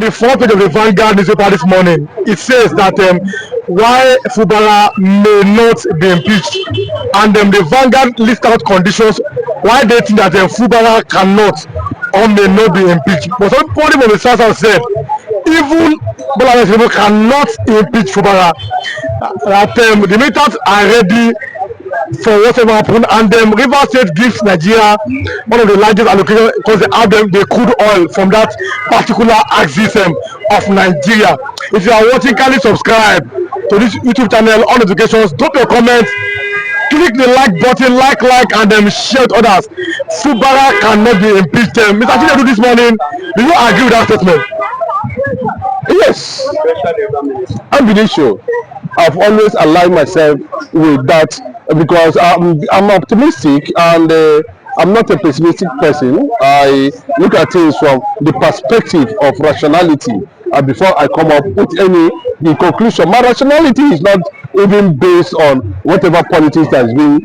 the front page of the Vanguard newspaper this morning, it says that why Fubara may not be impeached, and the Vanguard list out conditions why they think that Fubara cannot or may not be impeached. But somebody from the South said even Bola Tinubu cannot impeach Fubara. That the militants are ready for whatever happened, and Rivers State gives Nigeria one of the largest allocations because they have the crude oil from that particular axis of Nigeria. If you are watching, kindly subscribe to this YouTube channel, on notifications, drop your comments, click the like button, like, and share with others. Fubara cannot be impeached. Mr. Chinedu this morning, do you agree with that statement? Yes, I'm very sure. I've always aligned myself with that because I'm optimistic and I'm not a pessimistic person. I look at things from the perspective of rationality before I come up with any conclusion. My rationality is not even based on whatever politics that is being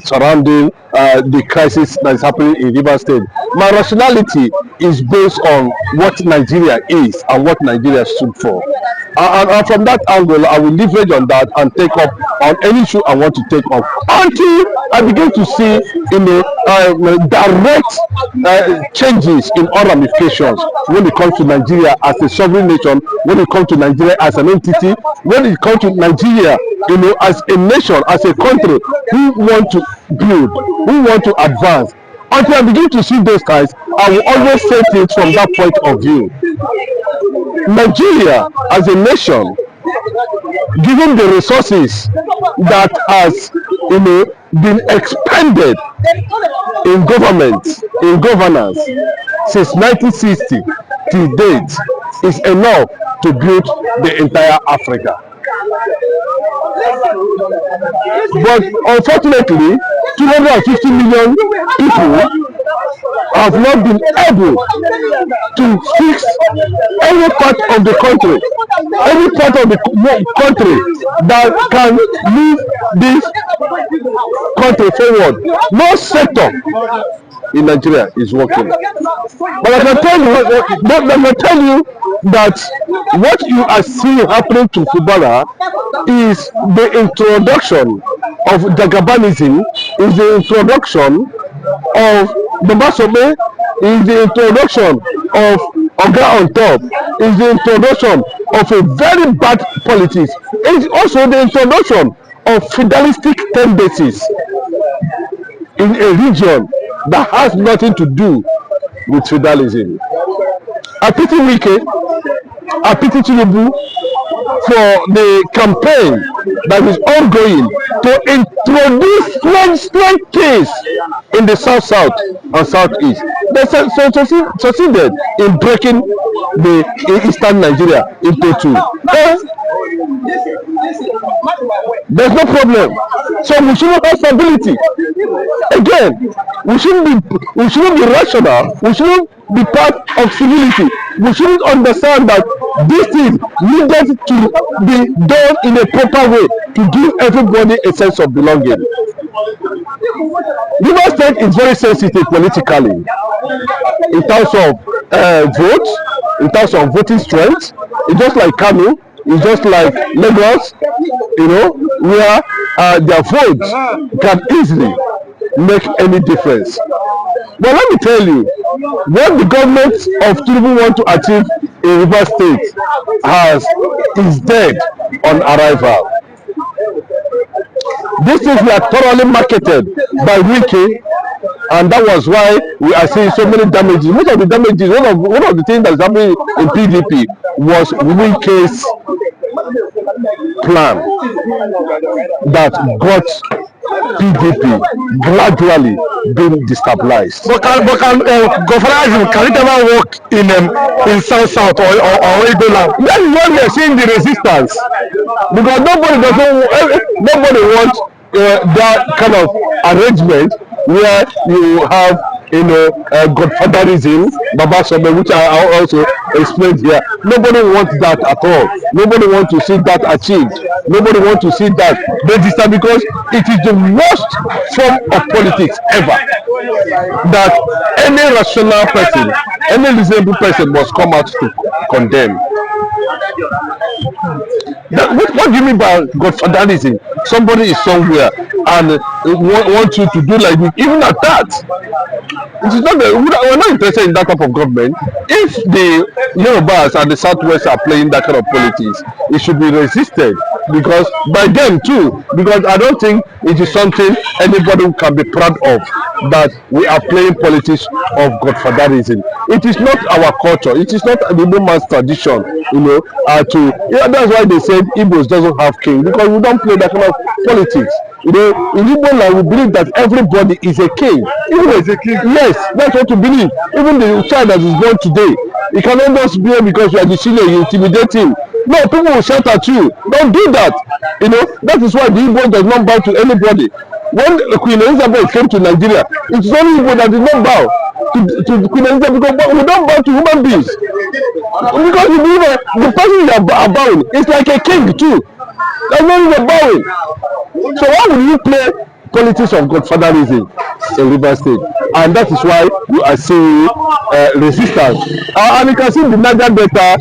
surrounding the crisis that is happening in Rivers State. My rationality is based on what Nigeria is and what Nigeria stood for. And from that angle, I will leverage on that and take up on any issue I want to take up until I begin to see direct changes in all ramifications when it comes to Nigeria as a sovereign nation, when it comes to Nigeria as an entity, when it comes to Nigeria, as a nation, as a country who want to build, who want to advance. Until I begin to see those guys, I will always say things from that point of view. Nigeria as a nation, given the resources that has been expended in government, in governance since 1960 to date, is enough to build the entire Africa. But unfortunately, 250 million people have not been able to fix any part of the country, any part of the country that can move this country forward. No sector in Nigeria is working. But I can tell you that what you are seeing happening to Fubara is the introduction of Jagabanism, is the introduction of Babasome, is the introduction of Oga on top, is the introduction of a very bad politics. It's also the introduction of feudalistic tendencies in a region that has nothing to do with feudalism. I pity Wike, I pity Tinubu for the campaign that is ongoing to introduce strange things in the South and Southeast. They succeeded in breaking the Eastern Nigeria into two. There's no problem. So we shouldn't have stability. Again, we shouldn't be rational. We shouldn't be part of civility. We shouldn't understand that this thing needed to be done in a proper way to give everybody a sense of belonging. Rivers State is very sensitive politically in terms of vote, in terms of voting strength. It's just like Kano, it's just like Lagos, where their votes can easily make any difference. But let me tell you, what the government of Tinubu want to achieve in Rivers State is dead on arrival. These things were thoroughly marketed by Wike, and that was why we are seeing so many damages. Most of the damages, one of the things that is happening in PDP was Wike's plan that got PDP gradually being destabilized. But can godfatherism, can it ever work in South or Igbo land? That is why we are seeing the resistance, because nobody wants that kind of arrangement where you have godfatherism, Babasome, which I also explained here. Nobody wants that at all. Nobody wants to see that achieved. Nobody wants to see that register because it is the worst form of politics ever that any rational person, any reasonable person must come out to condemn. What do you mean by godfatherism? Somebody is somewhere and want you to do like this. Even at that, it is not we're not interested in that type of government. If the Yorubas and the Southwest are playing that kind of politics, it should be resisted because by them too. Because I don't think it is something anybody can be proud of that we are playing politics of godfatherism. It is not our culture. It is not the Igbo man's tradition. That's why they said Igbos doesn't have king because we don't play that kind of politics. In Igbo land, we believe that everybody is a king. Even as a king, yes, that's what we believe. Even the child that is born today, he cannot just be because you are the senior, you intimidate him. No, people will shout at you. Don't do that. That is why the Igbo does not bow to anybody. When Queen Elizabeth came to Nigeria, it is only Igbo that did not bow to Queen Elizabeth because we don't bow to human beings. Because you believe the person you are bowing is like a king too. That's not even bowing. So why would you play politics of godfatherism in River State? And that is why you are seeing resistance. And you can see the Niger Delta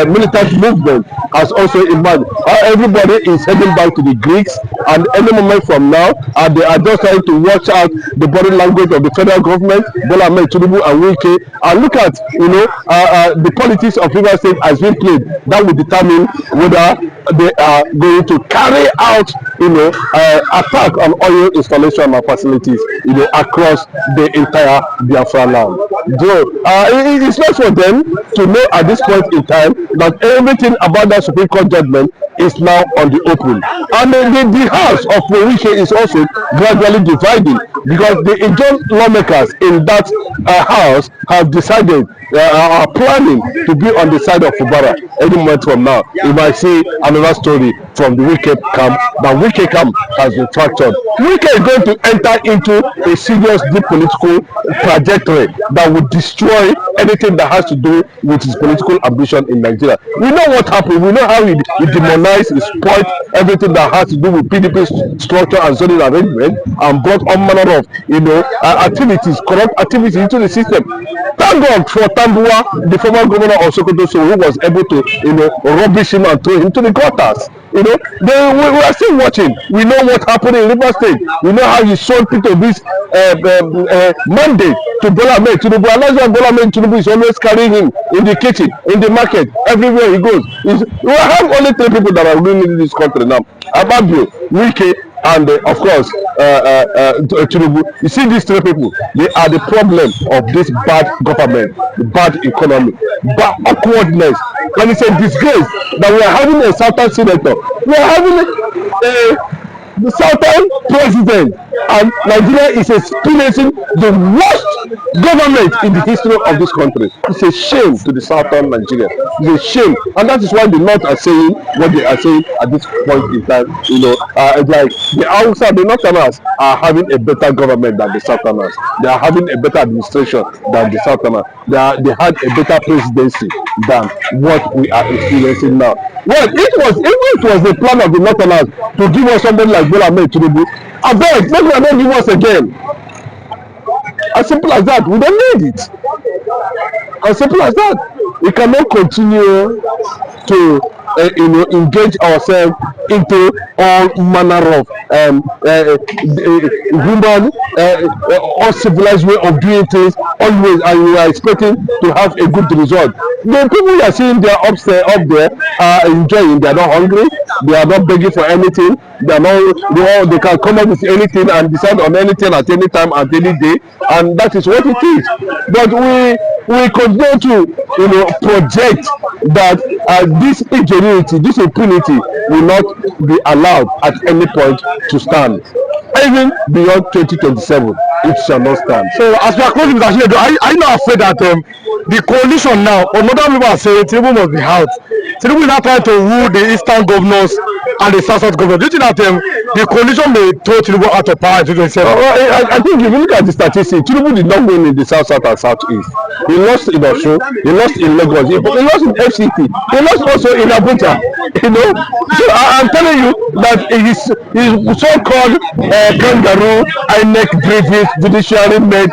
militant movement has also emerged. Everybody is heading back to the Greeks, and any moment from now, they are just trying to watch out the body language of the federal government, Bola Ahmed Tinubu and Wike, and look at the politics of River State has been played. That will determine whether they are going to carry out attack on oil installation and facilities across the entire Biafra land. So it's not for them to know at this point in time that everything about that Supreme Court judgment is now on the open. And the house of Wike is also gradually dividing because the Igbo lawmakers in that house have decided are planning to be on the side of Fubara. Any moment from now, you might see another story from the Wike camp, but Wike camp has been fractured. Wike is going to enter into a serious deep political trajectory that would destroy anything that has to do with his political ambition in Nigeria. We know what happened. We know how he demonized, he spoiled everything that has to do with PDP's structure and zoning arrangement, and brought all manner of activities, corrupt activities into the system. Thank God for Tambuwa, the former governor of Sokoto, who was able to rubbish him and throw him to the gutters. We are still watching. We know what happened in River State. We know how he sold Peter this mandate to Bola Ahmed Tinubu. And that's why Bola Ahmed Tinubu is always carrying him in the kitchen, in the market, everywhere he goes. We have only 3 people that are ruling in this country now: Ababio, Wike, and of course Tinubu. You see, these 3 people, they are the problem of this bad government, the bad economy, bad awkwardness. And it's a disgrace that we are having a Southern senator, we are having the Southern president, and Nigeria is experiencing the worst government in the history of this country. It's a shame to the Southern Nigeria. It's a shame, and that is why the North are saying what they are saying at this point in time. It's like the Hausa, the Northerners are having a better government than the Southerners. They are having a better administration than the Southerners. They had a better presidency than what we are experiencing now. Well, it was the plan of the Northerners to give us somebody like Bola Ahmed Tinubu. I beg, maybe I don't give us again. As simple as that. We don't need it. As simple as that. We cannot continue to engage ourselves into all manner of human uncivilized way of doing things always, and we are expecting to have a good result. The people you are seeing there up there are enjoying. They are not hungry. They are not begging for anything. They are not. They can come up with anything and decide on anything at any time, at any day, and that is what it is. But we continue to project that this ingenuity, this impunity will not be allowed at any point to stand. Even beyond 2027, it shall not stand. So as we are closing, are you not afraid that the coalition now, or other people are saying Tinubu must be out? Tinubu is now trying to rule the eastern governors and the south governors. Do you think that the coalition may throw Tinubu out of power in 2027? I think if you look at the statistics, Tinubu did not win in the south and southeast. He lost in Osun, he lost in Lagos, he lost in FCT, he lost also in Abuja. You know, so I'm telling you that his so-called kangaroo INEC driven judiciary made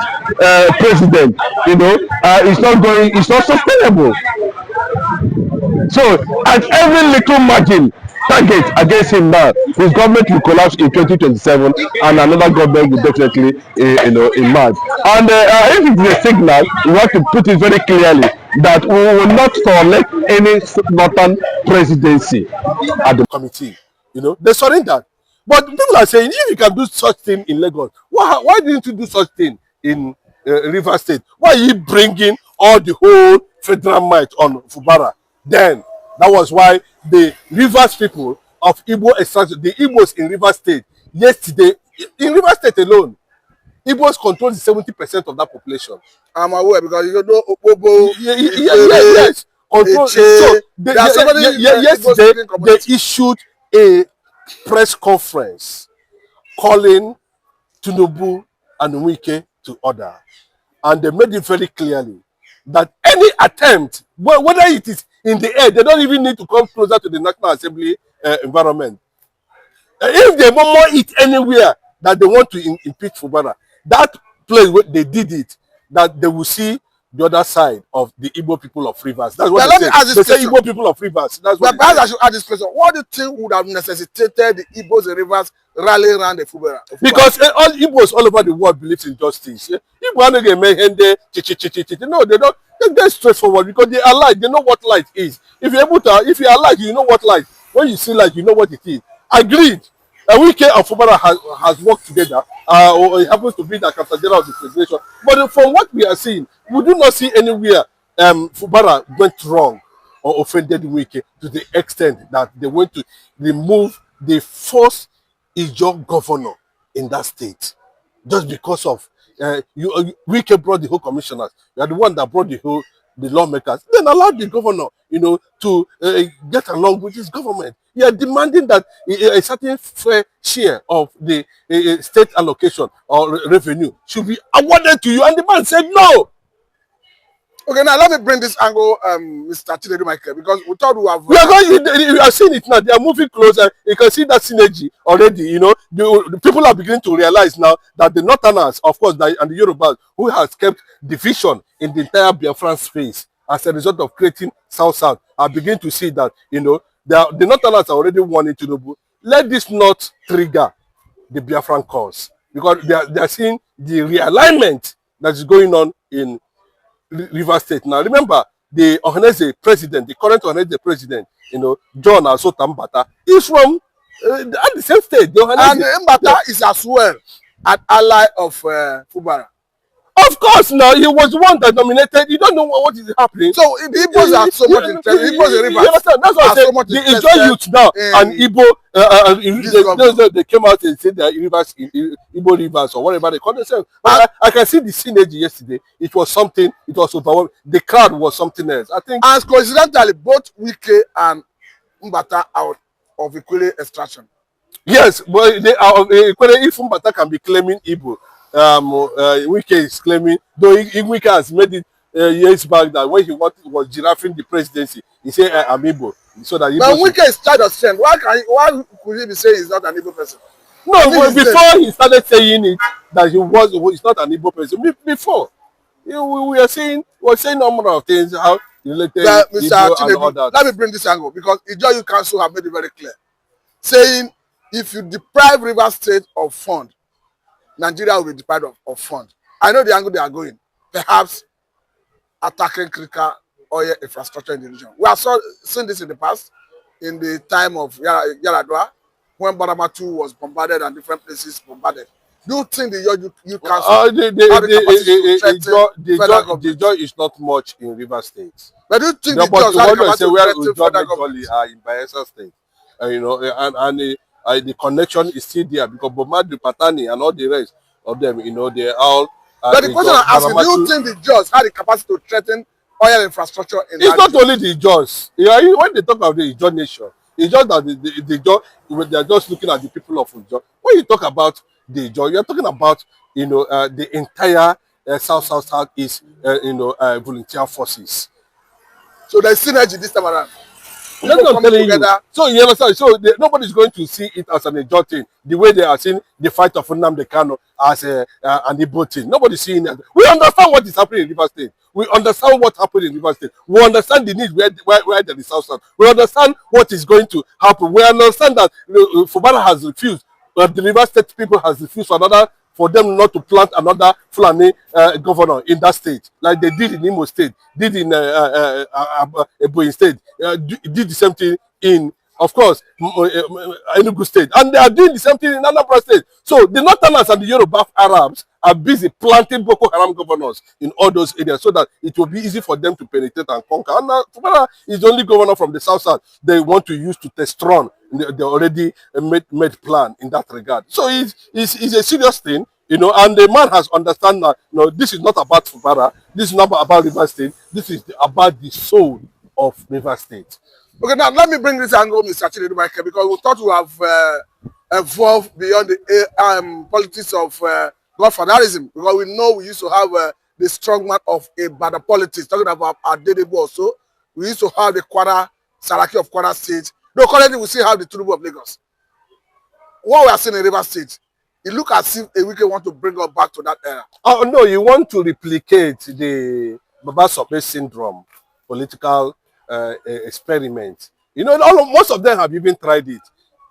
president, you know, it's not sustainable. So at every little margin target against him now, his government will collapse in 2027, and another government will definitely, emerge. And if it is a signal, we want to put it very clearly that we will not tolerate any northern presidency at the committee. You know, they surrendered. But people are saying, if you can do such thing in Lagos, why didn't you do such thing in River State? Why are you bringing all the whole federal might on Fubara? Then, that was why the Rivers people of Igbo extraction, the Igbos in River State, yesterday, in River State alone, Igbos control 70% of that population. I'm aware because you know Obobo, yes. Control. So yesterday they issued a press conference calling Tinubu and Wike to order, and they made it very clearly that any attempt, whether it is in the air, they don't even need to come closer to the National Assembly environment. If they want it anywhere that they want to impeach Fubara, that place where they did it, that they will see the other side of the Igbo people of Rivers. That's what they say Igbo people of Rivers. That's what perhaps I should add this question. What do you think would have necessitated the Igbos in Rivers rallying around the Fubara? Because all Igbos all over the world believe in justice. Igbo no, they don't. They're straightforward because they are light. They know what light is. If you are light, you know what light. When you see light, you know what it is. Agreed. Wike and Fubara has worked together. Or it happens to be the Captain General of the Federation. But from what we are seeing, we do not see anywhere Fubara went wrong or offended Wike to the extent that they went to remove the first IJAW governor in that state just because of Wike brought the whole commissioners. You are the one that brought the lawmakers. Then allowed the governor, to get along with his government. You are demanding that a certain fair share of the state allocation or revenue should be awarded to you, and the man said no. Okay, now let me bring this angle, Mr. Chinedu Michael, because we thought we have... You are seeing it now. They are moving closer. You can see that synergy already. The people are beginning to realize now that the Northerners, of course, and the Yorubas, who has kept division in the entire Biafran space as a result of creating South-South, are beginning to see that, the Northerners are already warning Tinubu. Let this not trigger the Biafran cause, because they are seeing the realignment that is going on in River State. Now, remember, the Ohanese president, the current Ohanese president, John Asotambata, is from at the same state. And Mbata is as well an ally of Fubara. Of course, now he was the one that nominated. You don't know what is happening. So the Igbos are so much interested. Igbos in Rivers. You understand? That's what I said. The Igbo youth now and Igbo, they came out and said that Rivers, Igbo Rivers or whatever they call themselves. But I can see the synergy yesterday. It was something. It was overwhelming. The crowd was something else. I think. And coincidentally, both Wike and Mbata are of equal extraction. Yes, but they are if Mbata can be claiming Igbo. Wike is claiming, though Wike has made it years back, that when he was giraffing the presidency, he said, I'm Igbo. So that but Wike is child of strength. Why could he be saying he's not an Igbo person? No, before he started saying it, that he's not an Igbo person. Before, we were saying a number of things, how related Igbo and all that. Let me bring this angle, because IJAW Council have made it very clear, saying if you deprive Rivers State of fund, Nigeria will be deprived of funds. I know the angle they are going. Perhaps attacking critical oil infrastructure in the region. We have seen this in the past, in the time of Yaradua, when Baramatu was bombarded and different places bombarded. Do you think the IJAW Council the joy is not much in River State? But do you think the judge are in Bayelsa State? The connection is still there because Bomadu, Patani, and all the rest of them, they are all. But the question I'm asking, do you think the judge had the capacity to threaten oil infrastructure in It's not only the judge. When they talk about the Igbo nation, it's just that the judge, they are just looking at the people of Igbo. When you talk about the judge, you're talking about, the entire South East, volunteer forces. So there's synergy this time around. That's what I'm telling you. together. So you understand? So nobody's going to see it as an Igbo thing, the way they are seeing the fight of Nnamdi Kanu as an Igbo thing. Nobody's seeing it. We understand what is happening in River State. We understand what happened in River State. We understand the need where there is South. We understand what is going to happen. We understand that Fubara has refused. The River State people has refused for them not to plant another Fulani governor in that state, like they did in Imo State, did in Ebonyi State, did the same thing in, of course, Enugu State, and they are doing the same thing in Anambra State. So the Northerners and the Yoruba Arabs are busy planting Boko Haram governors in all those areas so that it will be easy for them to penetrate and conquer. And Fubara is the only governor from the south they want to use to test run. They already made plan in that regard. So it's a serious thing, you know, and the man has understand that, you know, this is not about Fubara, this is not about River State, this is about the soul of River State. Okay, now let me bring this angle, Mr. Chinedu, because we thought we have evolved beyond the politics of godfatherism, because we know we used to have the strong man of Ibadan politics, talking about our Adedebo also. We used to have the Saraki of Kwara State. No, currently we still have the Tinubu of Lagos. What we are seeing in River State, it looks as if a weekend want to bring us back to that era. Oh no, you want to replicate the Baba Sope syndrome, political experiment. You know, most of them have even tried it,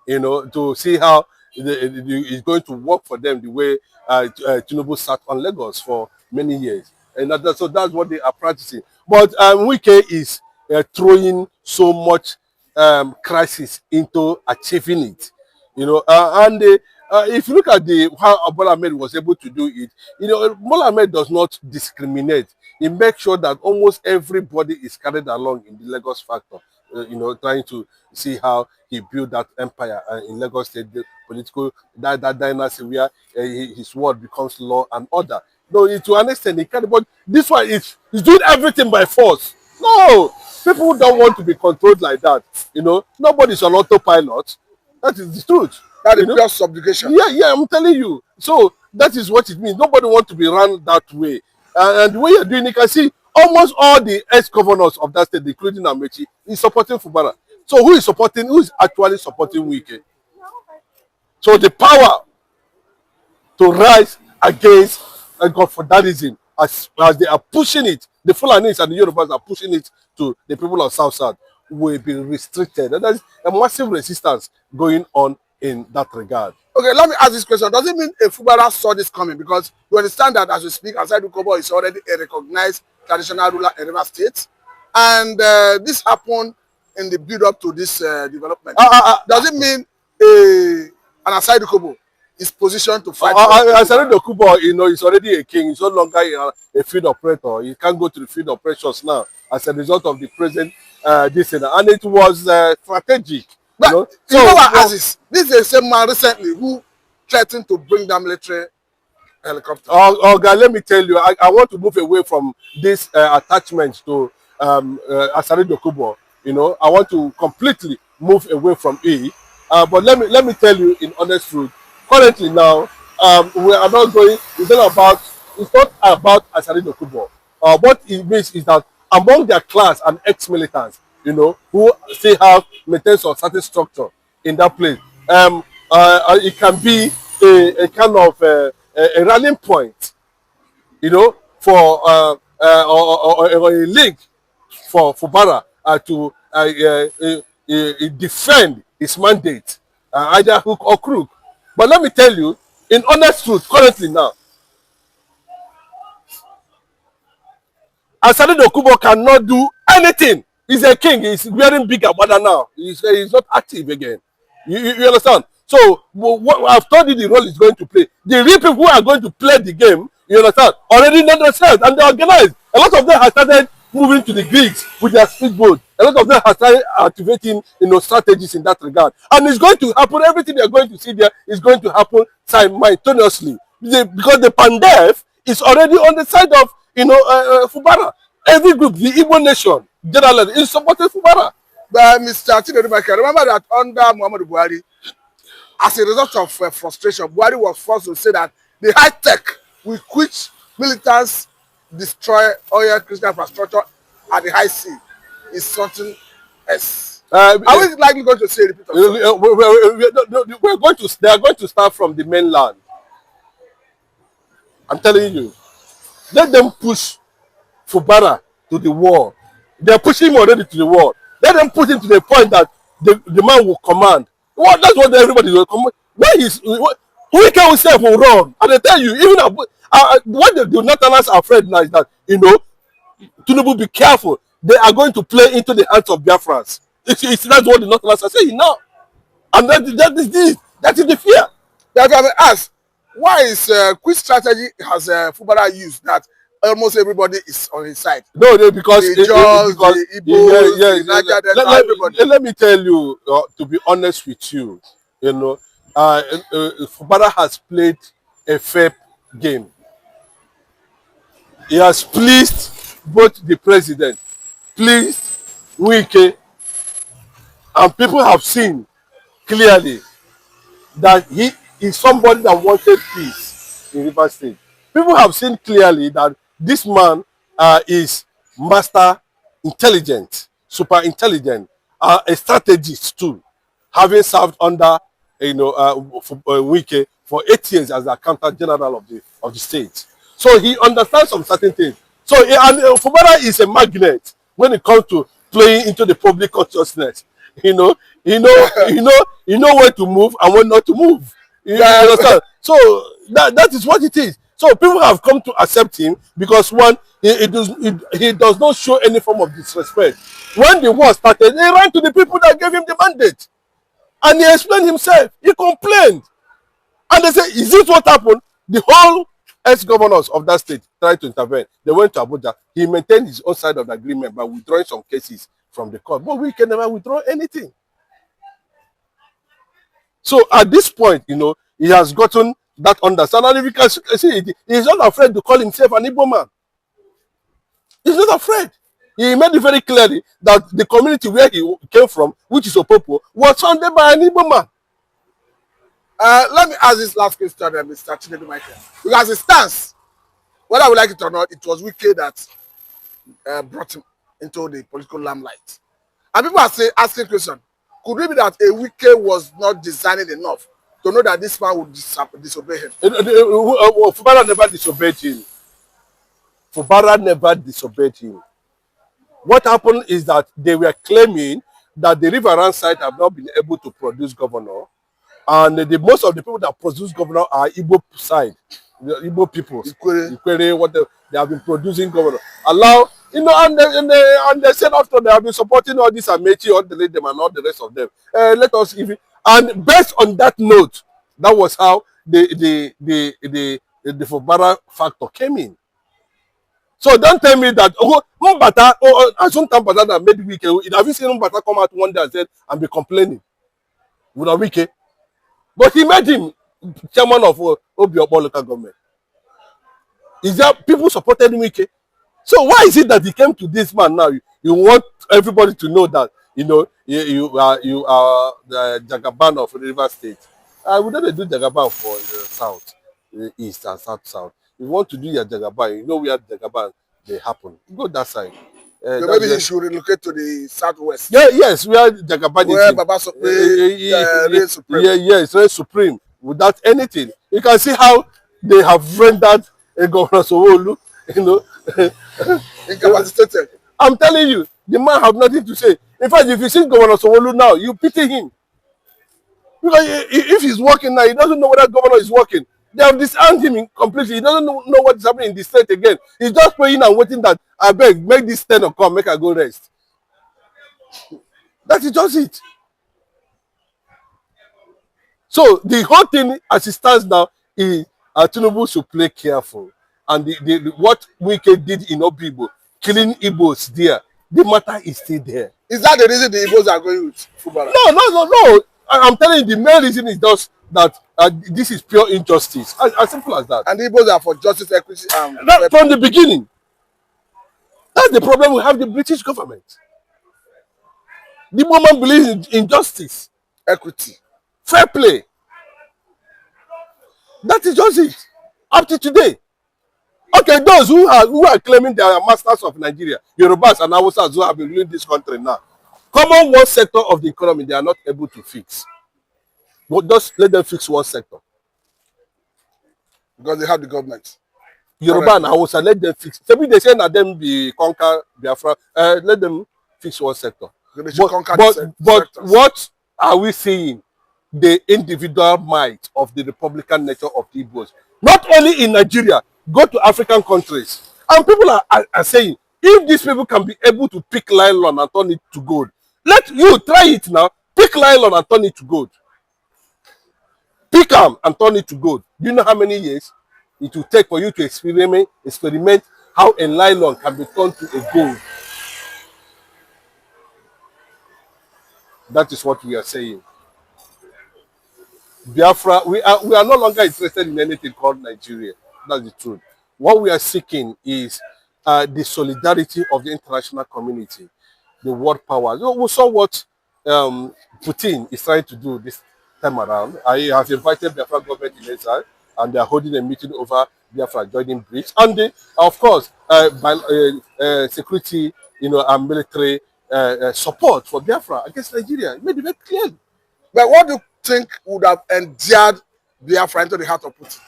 you know, to see how it's going to work for them the way Tinubu sat on Lagos for many years. And so that's what they are practicing. But Wike is throwing so much crisis into achieving it, you know, and if you look at how Bola Ahmed was able to do it, you know, Bola Ahmed does not discriminate. He makes sure that almost everybody is carried along in the Lagos factor, you know, trying to see how he built that empire in Lagos State, the political that dynasty where his word becomes law and order. No, to an extent he can't, but this one is he's doing everything by force. No, people don't want to be controlled like that. You know, nobody's on autopilot. That is the truth. That is pure subjugation. Yeah, I'm telling you. So that is what it means. Nobody wants to be run that way. And the way you're doing, you can see almost all the ex-governors of that state, including Amechi, is supporting Fubara. So who is actually supporting Wike? So the power to rise against godfatherism, as they are pushing it, the Fulanis and the Yorubas are pushing it to the people of South, will be restricted. And there's a massive resistance going on in that regard. Okay, let me ask this question. Does it mean a Fubara saw this coming? Because you understand that as we speak, ASARI DOKUBO is already a recognized traditional ruler in River State. And this happened in the build-up to this development. Does it mean an ASARI DOKUBO is positioned to fight? ASARI DOKUBO, you know, is already a king. He's no longer a field operator. He can't go to the field operations now as a result of the present this and it was strategic. But you know, so, you know what, Aziz? This is the same man recently who threatened to bring down military helicopter. God, let me tell you, I want to move away from this attachment to ASARI DOKUBO. You know, I want to completely move away from it. But let me tell you in honest truth. Currently now, we are not going. It's not about ASARI DOKUBO. What it means is that among their class and ex-militants, you know, who still have maintains a certain structure in that place, it can be a kind of a rallying point, you know, for or a link for Fubara to defend his mandate, either hook or crook. But let me tell you, in honest truth, currently now, ASARI DOKUBO cannot do anything. He's a king. He's wearing big abada now. He's not active again. You understand? So what I've told you the role is going to play. The real people who are going to play the game, you understand, already know themselves and they're organized. A lot of them have started moving to the Greeks with their speedboat. A lot of them have started activating, you know, strategies in that regard. And it's going to happen. Everything they're going to see there is going to happen simultaneously. Because the Pandef is already on the side of, you know, Fubara. Every group, the Igbo nation, generally, is supporting Fubara. But Mr. Chinedu, remember that under Muhammadu Buhari, as a result of frustration, Buhari was forced to say that the high tech with which militants destroy oil critical infrastructure at the high sea is something else. Are we likely going to see a repeat of we're going to, they are going to start from the mainland. I'm telling you. Let them push Fubara to the wall. They're pushing him already to the wall. Let them push him to the point that the man will command. Well, that's what everybody will command. Who can himself will run? And they tell you, even what the Northerners are afraid now is that, you know, Tinubu, be careful. They are going to play into the hands of Biafrans. That's what the Northerners are saying now. And that is the fear. That I may ask, why is which strategy has Fubara used that almost everybody is on his side? No, because the Jaws, the Igbo, the Niger, everybody. Let me tell you, to be honest with you, you know, Fubara has played a fair game. He has pleased both the president, pleased Wike, and people have seen clearly that he is somebody that wanted peace in Rivers State. People have seen clearly that this man is master intelligent, super intelligent, a strategist too, having served under, you know, Wike for 8 years as the accountant general of the state. So he understands some certain things. So Fubara is a magnet when it comes to playing into the public consciousness. You know where to move and when not to move. You understand? So that is what it is. So people have come to accept him because one, he does not show any form of disrespect. When the war started, he ran to the people that gave him the mandate, and he explained himself. He complained, and they said, "Is this what happened?" The whole ex-governors of that state tried to intervene. They went to Abuja. He maintained his own side of the agreement by withdrawing some cases from the court, but we can never withdraw anything. So at this point, you know, he has gotten that understanding. And if you can see, he's not afraid to call himself an Igbo man. He's not afraid. He made it very clearly that the community where he came from, which is Opopo, was founded by an Igbo man. Let me ask this last question, Mr. Chinedu Michael. Because it stands, whether I would like it or not, it was Wike that brought him into the political limelight. And people are asking question, could it be that a Wike was not designing enough to know that this man would disobey him? Fubara never disobeyed him. Fubara never disobeyed him. What happened is that they were claiming that the Riverine side have not been able to produce governor, and most of the people that produce governor are Igbo side, the Igbo people. Ikwere, what they have been producing governor. Allow, you know, and they said after they have been supporting all this Amechi, all the them and all the rest of them. Let us and based on that note, that was how the Fubara factor came in. So don't tell me that Mbata Asuntan that made Wike. Have you seen Mbata come out one day and said and be complaining with a Wike? But he made him chairman of Obiokpo local government. Is that people supported Wike? So why is it that he came to this man now? You want everybody to know that, you know, you are the Jagaban of Rivers State. We don't do Jagaban for the south, the east and south. If you want to do your Jagaban, you know where Jagaban they happen. Go that side. So maybe he should relocate to the southwest. Yeah, yes, we are Jagaban. Where Baba reigns supreme. Yes, reigns supreme without anything. You can see how they have rendered a Governor Sowolu, you know, incapacitated. I'm telling you, the man have nothing to say. In fact, if you see Governor Sowolu now, you pity him. Because if he's working now, he doesn't know whether governor is working. They have disarmed him completely. He doesn't know what is happening in the state again. He's just praying and waiting that, I beg, make this tenor come, make I go rest. That is just it. So the whole thing as it stands now is Tinubu should play careful. And what Wike did in Obibo, killing Igbos there, the matter is still there. Is that the reason the Igbos are going with Fubara? No. I'm telling you, the main reason is just that this is pure injustice. As simple as that. And the Igbos are for justice, equity, from the beginning. That's the problem we have with the British government. The woman believes in justice, equity, fair play. That is just it. Up to today. Okay, those who are claiming they are masters of Nigeria, Yorubas and Hausas who have been ruling this country now, Common one sector of the economy they are not able to fix. But just let them fix one sector. Because they have the government. Yoruba and Hausa, let them fix. Maybe they say that them be conquer Biafra. Let them fix one sector. But what are we seeing? The individual might of the Republican nature of the Igbos. Not only in Nigeria, go to African countries. And people are saying, if these people can be able to pick nylon and turn it to gold, let you try it now. Pick nylon and turn it to gold. Pick them and turn it to gold. Do you know how many years it will take for you to experiment how a nylon can be turned to a gold? That is what we are saying. Biafra, we are no longer interested in anything called Nigeria. That's the truth. What we are seeking is the solidarity of the international community, the world power. You know, we saw what Putin is trying to do this time around. He has invited Biafra government in exile, and they are holding a meeting over Biafra joining bridge. And of course, security, and military support for Biafra against Nigeria. It made it very clear. But what do you think would have endeared Biafra into the heart of Putin?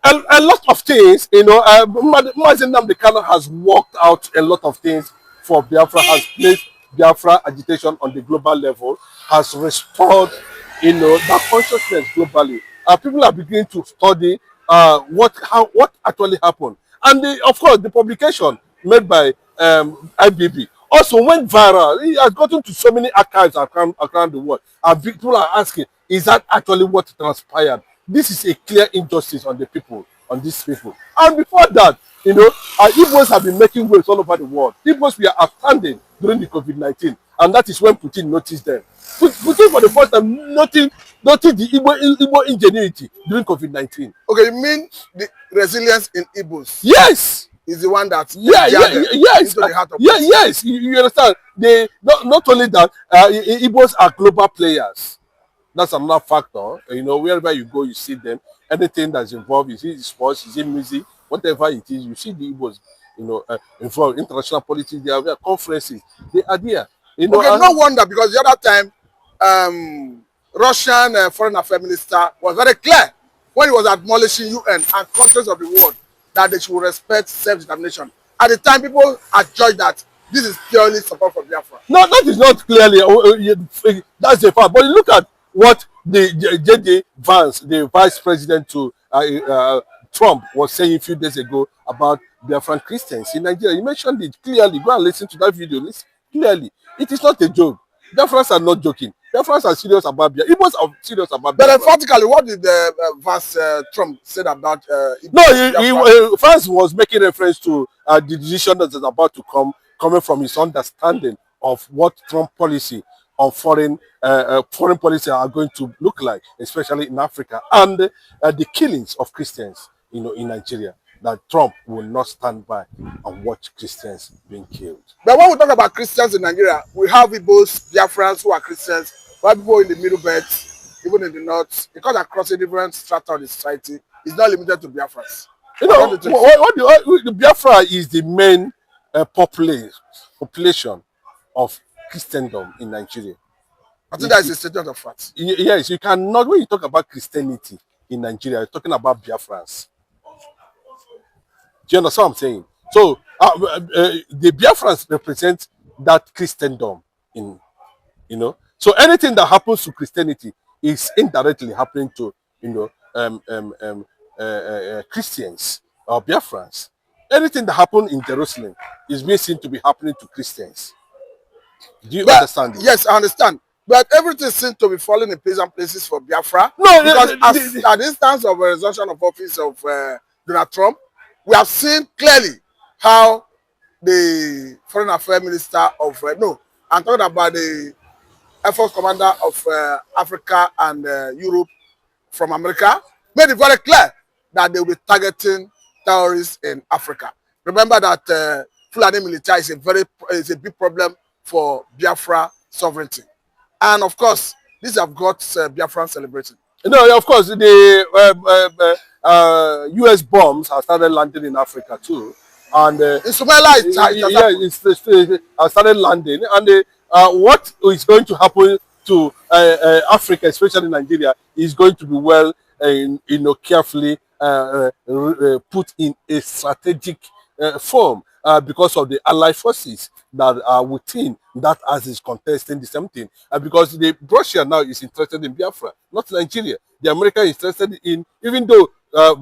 A lot of things, Mazen Namdekano has worked out a lot of things for Biafra, has placed Biafra agitation on the global level, has restored, that consciousness globally. People are beginning to study what actually happened. And of course, the publication made by IBB also went viral. It has gotten to so many archives around the world. And people are asking, is that actually what transpired? This is a clear injustice on the people, on these people. And before that, our Igbos have been making waves all over the world. Igbos were outstanding during the COVID-19. And that is when Putin noticed them. Putin for the first time noticed the Igbo ingenuity during COVID-19. Okay, you mean the resilience in Igbos? Yes. Is the one that yes, into the heart of yes. You understand? They not only that, Igbos are global players. That's another factor. Wherever you go, you see them. Anything that's involved, is it sports, is it music, whatever it is, you see the Igbos, involved. International politics, they are conferences, they are there. Okay, no wonder, because the other time, Russian foreign affairs minister was very clear when he was admonishing UN and countries of the world that they should respect self-determination. At the time, people had judged that this is purely support for Biafra. No, that is not clearly. That's the fact. But look at what the J.D. Vance, the vice president to Trump, was saying a few days ago about Biafran Christians in Nigeria. He mentioned it clearly. Go and listen to that video. Listen clearly. It is not a joke. Biafrans are not joking. Biafrans are serious about Biafra. Igbos are serious about Biafra. But emphatically, what did Vance Trump said about No, Vance was making reference to the decision that is about to coming from his understanding of what Trump policy on foreign policy are going to look like, especially in Africa, and the killings of Christians, in Nigeria. That Trump will not stand by and watch Christians being killed. But when we talk about Christians in Nigeria, we have Igbos, Biafrans who are Christians, we have people in the middle belt, even in the north, because across a different strata of the society. It's not limited to Biafrans. The Biafra is the main population of Christendom in Nigeria. I think that is a statement of fact. Yes, you cannot, when you talk about Christianity in Nigeria, you're talking about Biafrans. Do you understand what I'm saying? So the Biafrans represent that Christendom So anything that happens to Christianity is indirectly happening to Christians or Biafrans. Anything that happened in Jerusalem is being seen to be happening to Christians. Do you understand? Yes, I understand. But everything seems to be falling in pleasant places for Biafra. No, because at the instance of a resumption of office of Donald Trump, we have seen clearly how the foreign affairs minister of I'm talking about the Air Force commander of Africa and Europe from America, made it very clear that they will be targeting terrorists in Africa. Remember that Fulani military is a big problem for Biafra sovereignty, and of course, these have got Biafran celebrating. No, of course, the U.S. bombs have started landing in Africa too. and in Somalia, it started landing. And what is going to happen to Africa, especially Nigeria, is going to be well, carefully put in a strategic form because of the allied forces that are within that as is contesting the same thing. Because Russia now is interested in Biafra, not Nigeria. The America is interested in, even though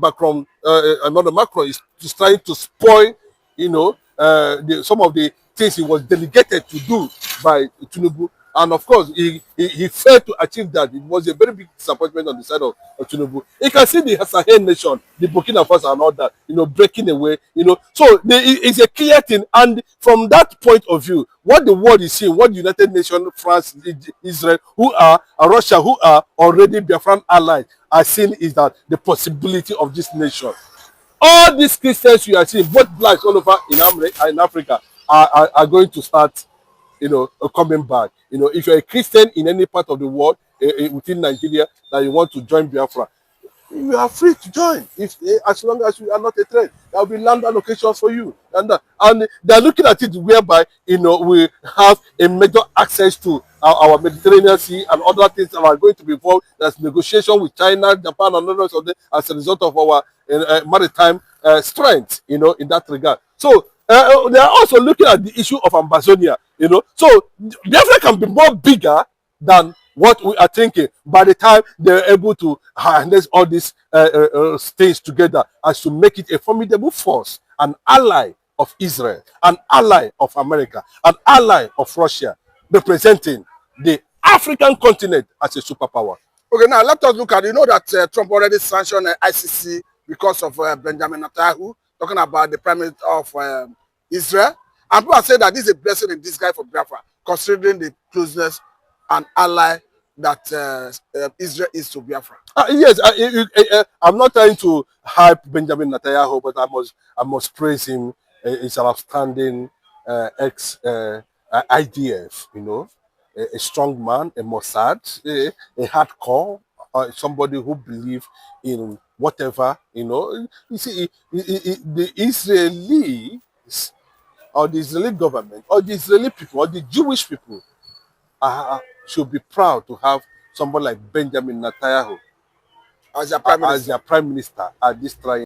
Macron is trying to spoil, some of the things he was delegated to do by Tinubu. And of course, he failed to achieve that. It was a very big disappointment on the side of Tinubu. You can see the Sahel nation, the Burkina Faso and all that, breaking away, So it's a clear thing. And from that point of view, what the world is seeing, what the United Nations, France, Israel, Russia, who are already Biafran allies, are seeing is that the possibility of this nation. All these Christians you are seeing, both blacks all over in Africa, are going to start, coming back. If you're a Christian in any part of the world, within Nigeria, that you want to join Biafra, you are free to join. As long as you are not a threat, there will be land allocations for you. And they are looking at it whereby, we have a major access to our Mediterranean Sea and other things that are going to be involved. There's negotiation with China, Japan, and others of them as a result of our maritime strength, in that regard. So they are also looking at the issue of Amazonia, So Biafra can be more bigger than what we are thinking by the time they're able to harness all these things together as to make it a formidable force, an ally of Israel, an ally of America, an ally of Russia, representing the African continent as a superpower. Okay, now let us look at, that Trump already sanctioned ICC because of Benjamin Netanyahu, talking about the Prime Minister of Israel. And people are saying that this is a blessing in disguise for Biafra, considering the closeness and ally that Israel is to Biafra. Yes, I'm not trying to hype Benjamin Netanyahu, but I must praise him. He's an outstanding ex-IDF, a strong man, a Mossad, a hardcore, somebody who believes in whatever, You see, the Israelis, or the Israeli government, or the Israeli people, or the Jewish people should be proud to have someone like Benjamin Netanyahu as their Prime Minister at this trying